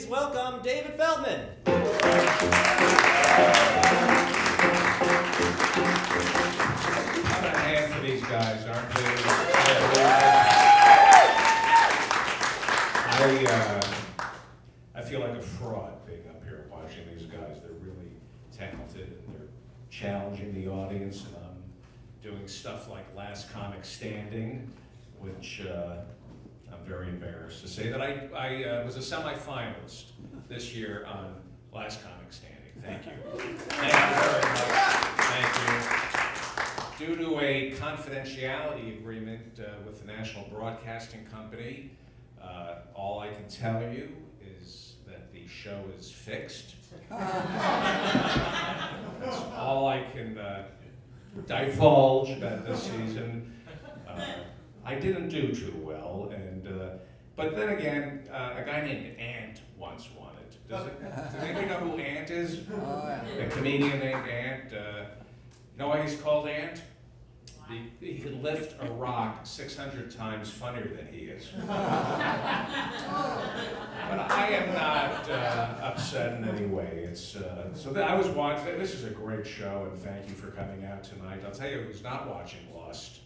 welcome David Feldman. What a hand for these guys, aren't they? I feel like a fraud being up here watching these guys. They're really talented and they're challenging the audience, and I'm doing stuff like Last Comic Standing, which I'm very embarrassed to say that I was a semi-finalist this year on Last Comic Standing. Thank you. Thank you very much. Thank you. Due to a confidentiality agreement with the National Broadcasting Company, all I can tell you is that the show is fixed. That's all I can divulge about this season. I didn't do too well, and but then again, a guy named Ant once won it. Does anybody know who Ant is? Oh, yeah. A comedian named Ant. You know why he's called Ant? He could lift a rock 600 times funnier than he is. But I am not upset in any way. It's I was watching. This is a great show, and thank you for coming out tonight. I'll tell you who's not watching Lost.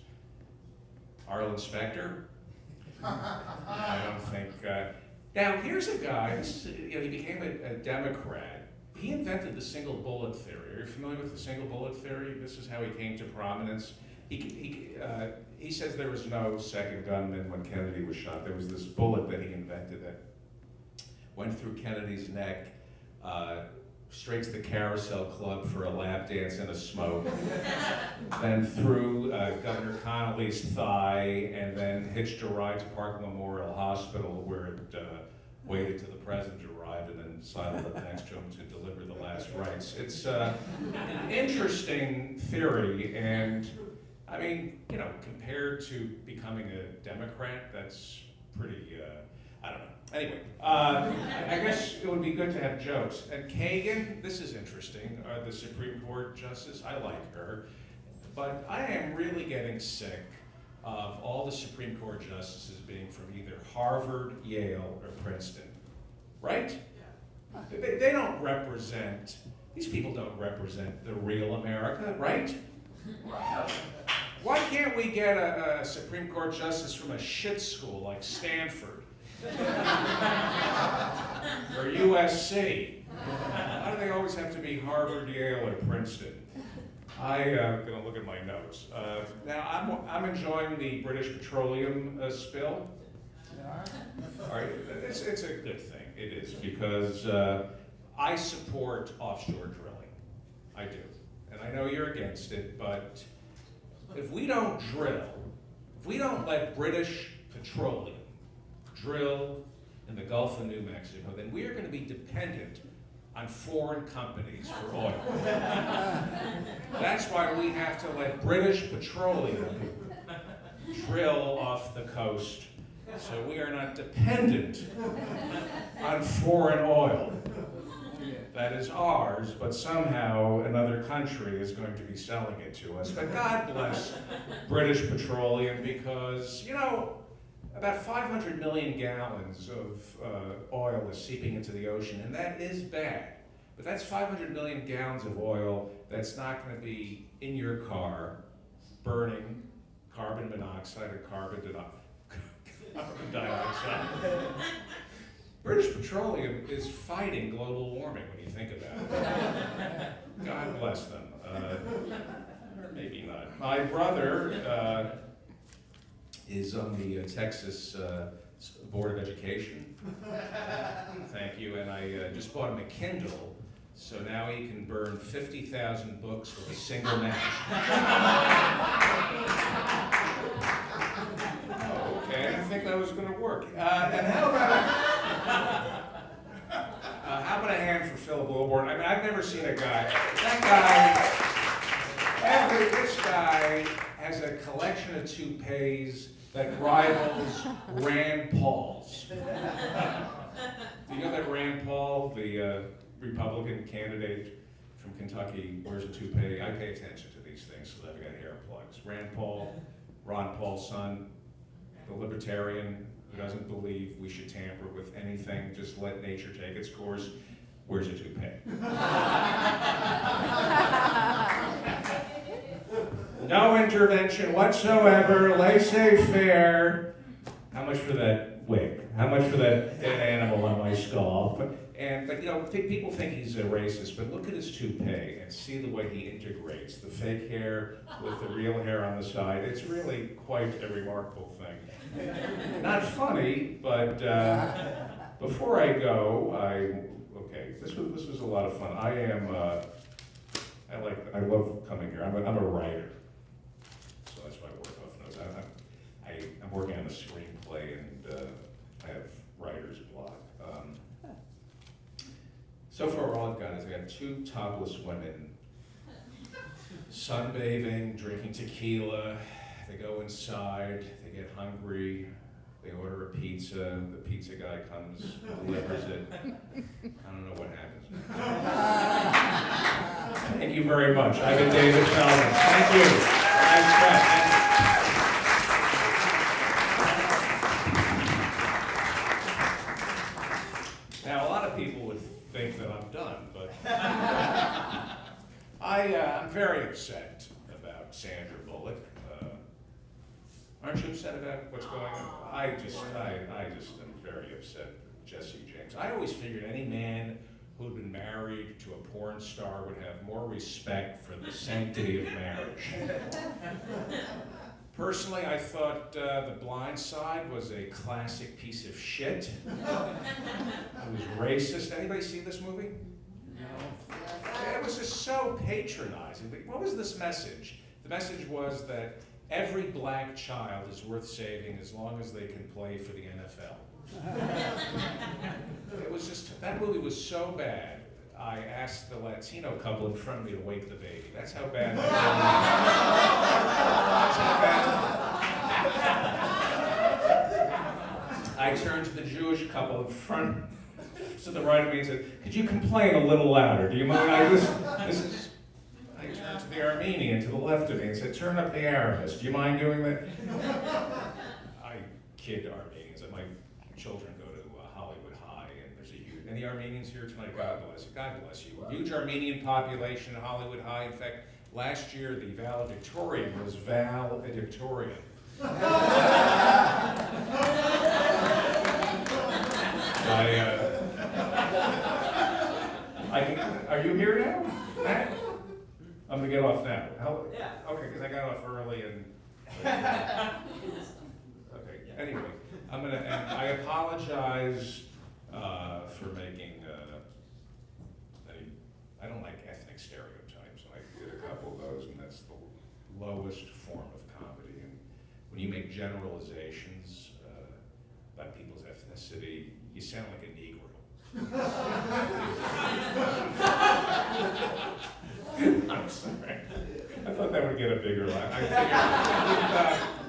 Arlen Specter. I don't think. Now here's a guy. He became a Democrat. He invented the single bullet theory. Are you familiar with the single bullet theory? This is how he came to prominence. He says there was no second gunman when Kennedy was shot. There was this bullet that he invented that went through Kennedy's neck, straight to the Carousel Club for a lap dance and a smoke, then through Governor Connolly's thigh, and then hitched a ride to Parkland Memorial Hospital, where it waited till the president arrived, and then sidled up next to him to deliver the last rites. It's an interesting theory, and I mean, you know, compared to becoming a Democrat, that's pretty, I don't know. Anyway, I guess it would be good to have jokes. And Kagan, this is interesting, the Supreme Court Justice, I like her, but I am really getting sick of all the Supreme Court Justices being from either Harvard, Yale, or Princeton, right? They don't represent, these people don't represent the real America, right? Why can't we get a Supreme Court Justice from a shit school like Stanford? Or USC? Why do they always have to be Harvard, Yale, or Princeton? I'm going to look at my notes. Now, I'm enjoying the British Petroleum spill. All right, it's a good thing. It is, because I support offshore drilling. I do. And I know you're against it, but if we don't drill, if we don't let British Petroleum drill in the Gulf of New Mexico, then we are going to be dependent on foreign companies for oil. That's why we have to let British Petroleum drill off the coast, so we are not dependent on foreign oil. That is ours, but somehow another country is going to be selling it to us. But God bless British Petroleum, because, you know, about 500 million gallons of oil is seeping into the ocean, and that is bad. But that's 500 million gallons of oil that's not going to be in your car burning carbon monoxide or carbon dioxide. British Petroleum is fighting global warming when you think about it. God bless them. Or maybe not. My brother is on the Texas Board of Education. Thank you. And I just bought him a Kindle, so now he can burn 50,000 books with a single match. Okay, I didn't think that was going to work. And how about a hand for Philip Wilborn? I mean, I've never seen a guy. This guy has a collection of toupees that rivals Rand Paul's. Do you know that Rand Paul, the Republican candidate from Kentucky, wears a toupee? I pay attention to these things because I've got hair plugs. Rand Paul, Ron Paul's son, the libertarian who doesn't believe we should tamper with anything, just let nature take its course, wears a toupee. No intervention whatsoever, laissez-faire. How much for that wig? How much for that dead animal on my skull? But you know, people think he's a racist, but look at his toupee and see the way he integrates the fake hair with the real hair on the side. It's really quite a remarkable thing. Not funny, but before I go, this was a lot of fun. I love coming here. I'm a writer, so that's why I work off notes. I'm working on a screenplay, and I have writer's block. So far, all I've got is I got 2 topless women sunbathing, drinking tequila. They go inside, they get hungry, they order a pizza, the pizza guy comes, delivers it. I don't know what happens. Thank you very much. I've been David Feldman. Thank you. Nice press. Now, a lot of people would think that I'm done, but I'm very upset about Sandra Bullock. Aren't you upset about what's going on? I just am very upset with Jesse James. I always figured any man who'd been married to a porn star would have more respect for the sanctity of marriage. Personally, I thought The Blind Side was a classic piece of shit. It was racist. Anybody see this movie? No. It was just so patronizing. What was this message? The message was that every black child is worth saving as long as they can play for the NFL. It was just, that movie was so bad, I asked the Latino couple in front of me to wake the baby. That's how bad that was. That's how bad. I turned to the Jewish couple in front, to the right of me and said, could you complain a little louder? Do you mind? I turned to the Armenian to the left of me and said, turn up the Arabist. Do you mind doing that? I kid Armenians. My children go to Hollywood High, and there's a huge, and the Armenians here tonight, God bless you. God bless you. Huge Armenian population at Hollywood High. In fact, last year the valedictorian was valedictorian. Are you here now, Matt? I'm gonna get off now. Yeah. Okay, because I got off early and. Okay. Anyway, I'm gonna end. I apologize for making. I don't like ethnic stereotypes. I did a couple of those, and that's the lowest form of comedy. And when you make generalizations about people's ethnicity, you sound like a Negro. I'm sorry. I thought that would get a bigger laugh. I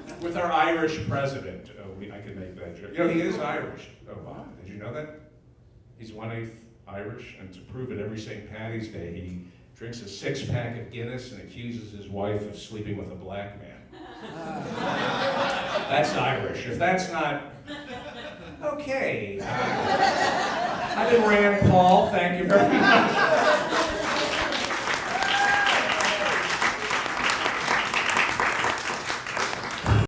figured with our Irish president, I could make that joke. You know, he is Irish. Oh, wow. Did you know that? He's 1/8 Irish, and to prove it, every St. Patty's Day, he drinks a 6-pack of Guinness and accuses his wife of sleeping with a black man. That's Irish. If that's not... Okay. I've been Rand Paul. Thank you very much.